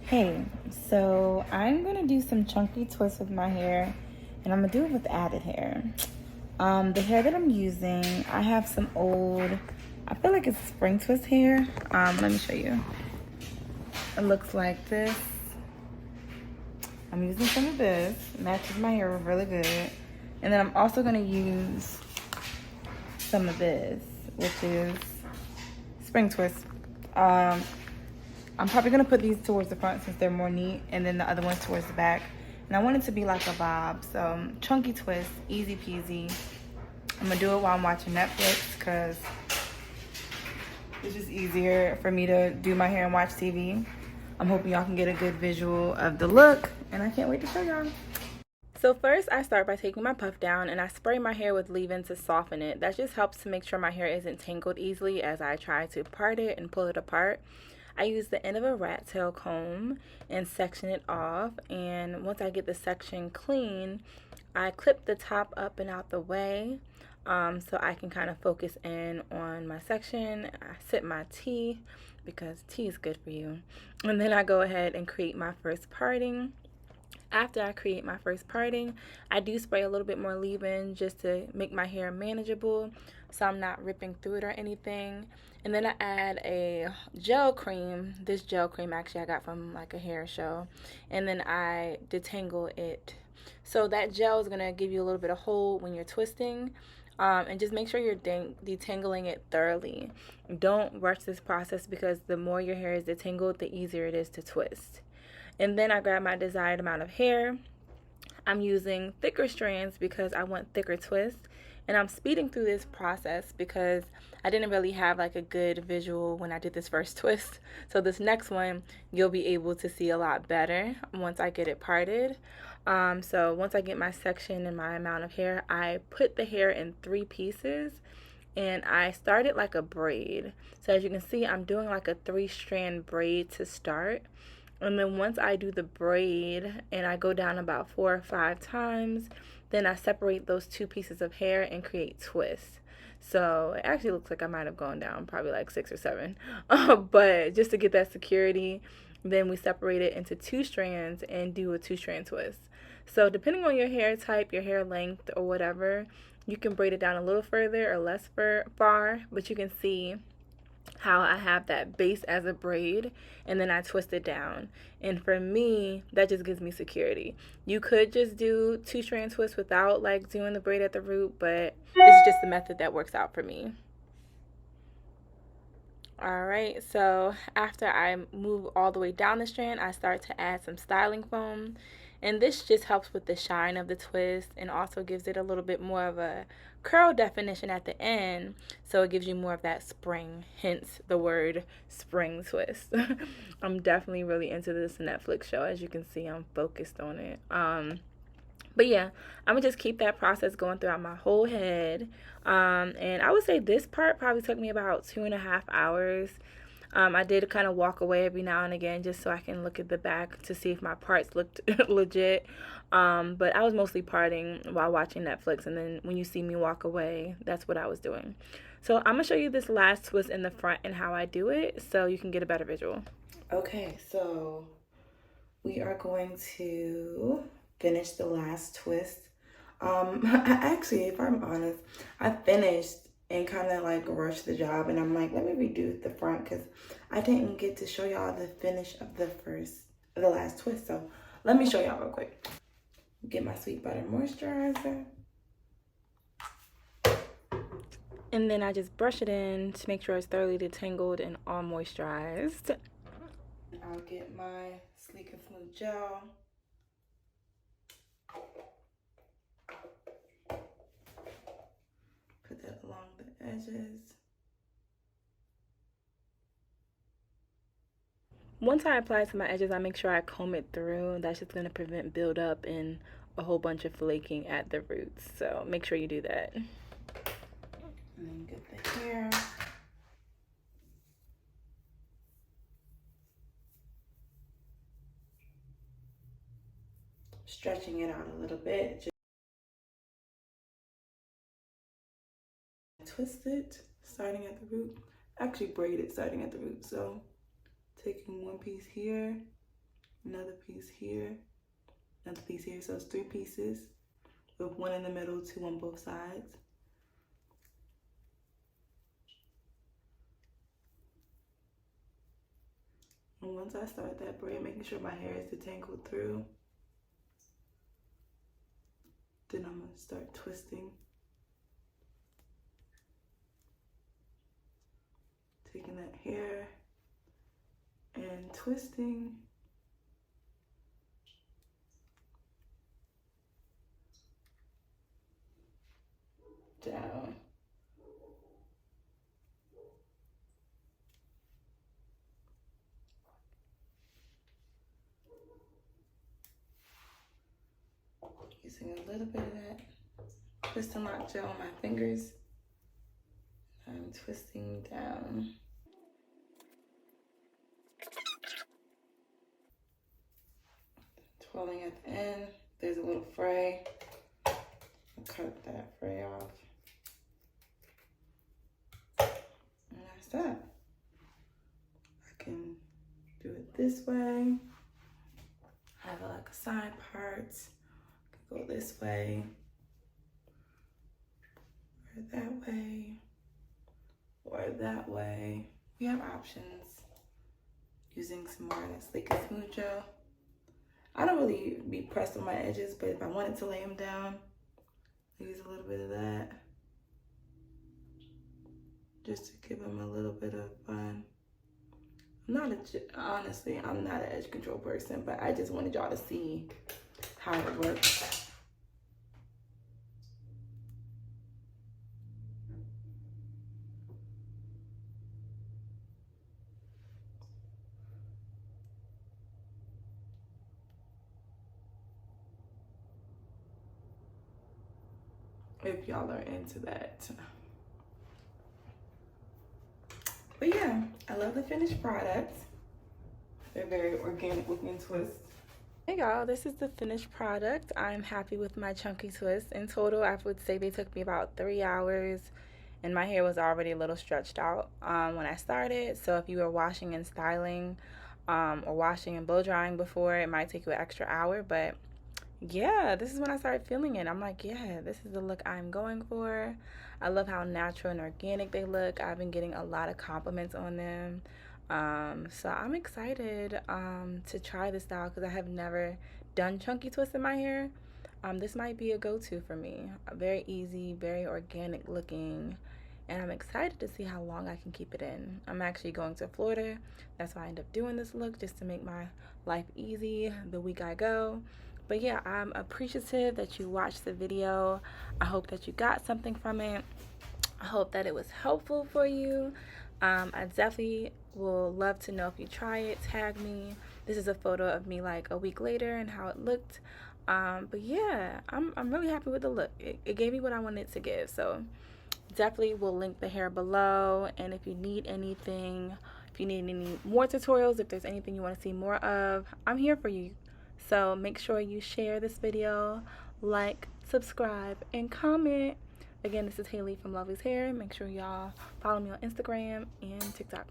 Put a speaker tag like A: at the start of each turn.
A: Hey, so I'm gonna do some chunky twists with my hair, and I'm gonna do it with added hair. The hair that I'm using, I have some old, I feel like it's spring twist hair. Let me show you. It looks like this. I'm using some of this, matches my hair really good. And then I'm also gonna use some of this, which is spring twist. I'm probably gonna put these towards the front since they're more neat, and then the other ones towards the back. And I want it to be like a bob, so chunky twist, easy peasy. I'm gonna do it while I'm watching Netflix because it's just easier for me to do my hair and watch TV. I'm hoping y'all can get a good visual of the look, and I can't wait to show y'all. So first I start by taking my puff down and I spray my hair with leave-in to soften it. That just helps to make sure my hair isn't tangled easily as I try to part it and pull it apart. I use the end of a rat tail comb and section it off, and once I get the section clean, I clip the top up and out the way so I can kind of focus in on my section. I sip my tea because tea is good for you, and then I go ahead and create my first parting. After I create my first parting, I do spray a little bit more leave-in just to make my hair manageable so I'm not ripping through it or anything. And then I add a gel cream. This gel cream actually I got from like a hair show. And then I detangle it. So that gel is going to give you a little bit of hold when you're twisting. And just make sure you're detangling it thoroughly. Don't rush this process because the more your hair is detangled, the easier it is to twist. And then I grab my desired amount of hair. I'm using thicker strands because I want thicker twists. And I'm speeding through this process because I didn't really have like a good visual when I did this first twist. So this next one, you'll be able to see a lot better once I get it parted. So once I get my section and my amount of hair, I put the hair in 3 pieces. And I started like a braid. So as you can see, I'm doing like a 3-strand braid to start. And then once I do the braid and I go down about 4 or 5 times, then I separate those 2 pieces of hair and create twists. So it actually looks like I might have gone down probably like 6 or 7. But just to get that security, then we separate it into 2 strands and do a 2-strand twist. So depending on your hair type, your hair length, or whatever, you can braid it down a little further or less far, but you can see how I have that base as a braid and then I twist it down. And for me, that just gives me security. You could just do 2-strand twists without like doing the braid at the root, but this is just the method that works out for me. Alright, so after I move all the way down the strand, I start to add some styling foam. And this just helps with the shine of the twist and also gives it a little bit more of a curl definition at the end. So it gives you more of that spring, hence the word spring twist. I'm definitely really into this Netflix show. As you can see, I'm focused on it. But yeah, I'm going to just keep that process going throughout my whole head. And I would say this part probably took me about 2.5 hours. I did kind of walk away every now and again just so I can look at the back to see if my parts looked legit. But I was mostly parting while watching Netflix. And then when you see me walk away, that's what I was doing. So I'm going to show you this last twist in the front and how I do it so you can get a better visual. Okay, so we are going to finish the last twist. Actually, if I'm honest, I finished and kind of like rushed the job, and I'm like, let me redo the front because I didn't get to show y'all the finish of the last twist. So let me show y'all real quick. Get my Sweet Butter Moisturizer. And then I just brush it in to make sure it's thoroughly detangled and all moisturized. I'll get my Sleek and Smooth gel. Put that along the edges. Once I apply it to my edges, I make sure I comb it through. That's just going to prevent buildup and a whole bunch of flaking at the roots. So make sure you do that. And then get the hair. Stretching it out a little bit. Just twist it, starting at the root. Actually braid it starting at the root. So taking one piece here another piece here, another piece here. So it's 3 pieces with 1 in the middle, 2 on both sides. And once I start that braid, making sure my hair is detangled through, then I'm gonna start twisting. Taking that hair and twisting down. Using a little bit of that twist and lock gel on my fingers. I'm twisting down. Twirling at the end. There's a little fray. I'll cut that fray off. And that's that. I can do it this way. Have it like a side part. I could go this way. Or that way. Or that way. We have options. Using some more of that Sleek and Smooth gel. I don't really be pressed on my edges, but if I wanted to lay them down, I use a little bit of that. Just to give them a little bit of fun. Honestly, I'm not an edge control person, but I just wanted y'all to see how it works. If y'all are into that. But yeah, I love the finished product. They're very organic looking twists. Hey y'all, this is the finished product. I'm happy with my chunky twists. In total, I would say they took me about 3 hours, and my hair was already a little stretched out when I started. So if you were washing and styling or washing and blow drying before, it might take you an extra hour. But yeah, this is when I started feeling it. I'm like, yeah, this is the look I'm going for. I love how natural and organic they look. I've been getting a lot of compliments on them. So I'm excited to try this style because I have never done chunky twists in my hair. This might be a go-to for me. Very easy, very organic looking, and I'm excited to see how long I can keep it in. I'm actually going to Florida. That's why I end up doing this look, just to make my life easy the week I go. But yeah, I'm appreciative that you watched the video. I hope that you got something from it. I hope that it was helpful for you. I definitely will love to know if you try it. Tag me. This is a photo of me like a week later and how it looked. But yeah, I'm really happy with the look. It gave me what I wanted to give. So definitely will link the hair below. And if you need anything, if you need any more tutorials, if there's anything you want to see more of, I'm here for you. So make sure you share this video, like, subscribe, and comment. Again, this is Haley from LoveLeys Hair. Make sure y'all follow me on Instagram and TikTok.